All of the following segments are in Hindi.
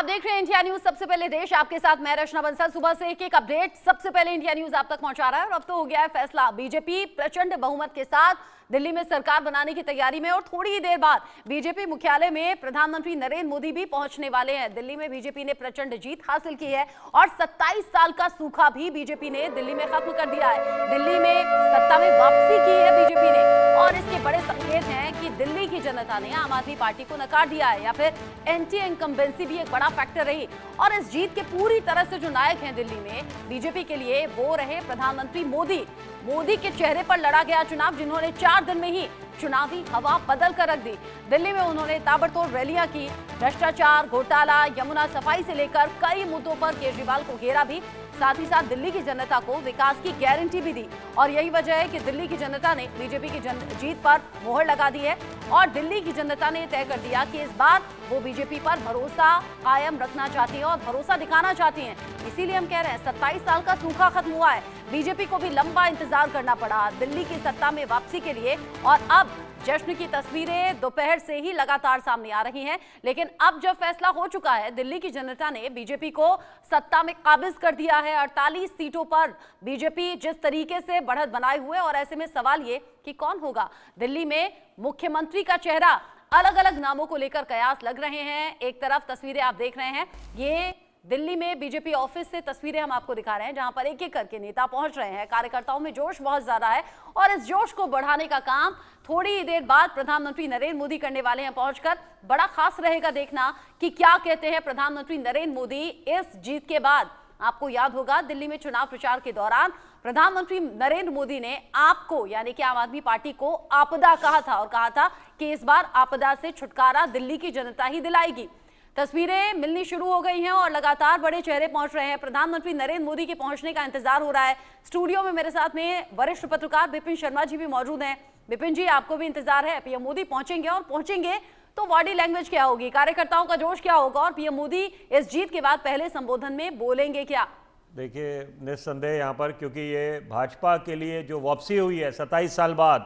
आप देख रहे हैं इंडिया न्यूज, सबसे पहले देश। आपके साथ मैं रचना बंसल। सुबह से एक अपडेट सबसे पहले इंडिया न्यूज आप तक पहुंचा रहा है। और अब तो हो गया है फैसला। बीजेपी प्रचंड बहुमत के साथ दिल्ली में सरकार बनाने की तैयारी में, और थोड़ी ही देर बाद बीजेपी मुख्यालय में प्रधानमंत्री नरेंद्र मोदी भी पहुंचने वाले हैं। दिल्ली में बीजेपी ने प्रचंड जीत हासिल की है और 27 साल का सूखा भी बीजेपी ने दिल्ली में खत्म कर दिया है। दिल्ली में सत्ता में वापसी की है बीजेपी ने, और इसके बड़े संकेत हैं कि दिल्ली की जनता ने आम आदमी पार्टी को नकार दिया है, या फिर एंटी इनकम्बेंसी भी एक बड़ा फैक्टर रही। और इस जीत के पूरी तरह से जो नायक हैं दिल्ली में बीजेपी के लिए, वो रहे प्रधानमंत्री मोदी। मोदी के चेहरे पर लड़ा गया चुनाव, जिन्होंने 4 दिन में ही चुनावी हवा बदल कर रख दी। दिल्ली में उन्होंने ताबड़तोड़ रैलियां की, भ्रष्टाचार, घोटाला, यमुना सफाई से लेकर कई मुद्दों पर केजरीवाल को घेरा भी। साथ ही साथ दिल्ली की जनता को विकास की गारंटी भी दी। और यही वजह है कि दिल्ली की जनता ने बीजेपी की जीत पर मोहर लगा दी है, और दिल्ली की जनता ने तय कर दिया कि इस बार वो बीजेपी पर भरोसा कायम रखना चाहती है और भरोसा दिखाना चाहती हैं। इसीलिए हम कह रहे हैं 27 साल का सूखा खत्म हुआ है। बीजेपी को भी लंबा इंतजार करना पड़ा दिल्ली की सत्ता में वापसी के लिए, और अब जश्न की तस्वीरें दोपहर से ही लगातार सामने आ रही हैं। लेकिन अब जब फैसला हो चुका है, दिल्ली की जनता ने बीजेपी को सत्ता में काबिज कर दिया है। 48 सीटों पर बीजेपी जिस तरीके से बढ़त बनाए हुए, और ऐसे में सवाल ये कि कौन होगा दिल्ली में मुख्यमंत्री का चेहरा। अलग अलग नामों को लेकर कयास लग रहे हैं। एक तरफ तस्वीरें आप देख रहे हैं, ये दिल्ली में बीजेपी ऑफिस से तस्वीरें हम आपको दिखा रहे हैं, जहां पर एक एक करके नेता पहुंच रहे हैं। कार्यकर्ताओं में जोश बहुत ज्यादा है, और इस जोश को बढ़ाने का काम थोड़ी ही देर बाद प्रधानमंत्री नरेंद्र मोदी करने वाले हैं पहुंचकर। बड़ा खास रहेगा देखना कि क्या कहते हैं प्रधानमंत्री नरेंद्र मोदी इस जीत के बाद। आपको याद होगा, दिल्ली में चुनाव प्रचार के दौरान प्रधानमंत्री नरेंद्र मोदी ने आपको, यानी कि आम आदमी पार्टी को, आपदा कहा था, और कहा था कि इस बार आपदा से छुटकारा दिल्ली की जनता ही दिलाएगी। तस्वीरें मिलनी शुरू हो गई हैं और लगातार बड़े चेहरे पहुंच रहे हैं। प्रधानमंत्री नरेंद्र मोदी के पहुंचने का इंतजार हो रहा है। स्टूडियो में मेरे साथ में वरिष्ठ पत्रकार बिपिन शर्मा जी भी मौजूद हैं। बिपिन जी, आपको भी इंतजार है, पीएम मोदी पहुंचेंगे, और पहुंचेंगे तो बॉडी लैंग्वेज क्या होगी, कार्यकर्ताओं का जोश क्या होगा, और पीएम मोदी इस जीत के बाद पहले संबोधन में बोलेंगे क्या? देखिए, निस्संदेह यहाँ पर, क्योंकि ये भाजपा के लिए जो वापसी हुई है 27 साल बाद,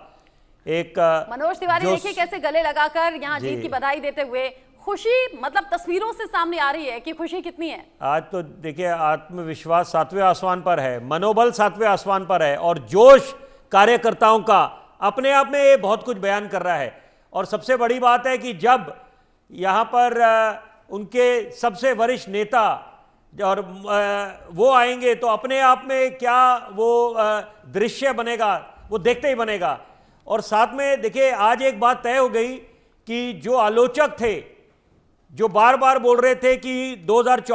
एक मनोज तिवारी देखिए कैसे गले लगाकर यहाँ जीत की बधाई देते हुए। खुशी मतलब तस्वीरों से सामने आ रही है कि खुशी कितनी है। आज तो देखिए, आत्मविश्वास 7वें आसमान पर है, मनोबल 7वें आसमान पर है, और जोश कार्यकर्ताओं का अपने आप में ये बहुत कुछ बयान कर रहा है। और सबसे बड़ी बात है कि जब यहाँ पर उनके सबसे वरिष्ठ नेता और वो आएंगे, तो अपने आप में क्या वो दृश्य बनेगा, वो देखते ही बनेगा। और साथ में देखिए, आज एक बात तय हो गई कि जो आलोचक थे, जो बार बार बोल रहे थे कि 2024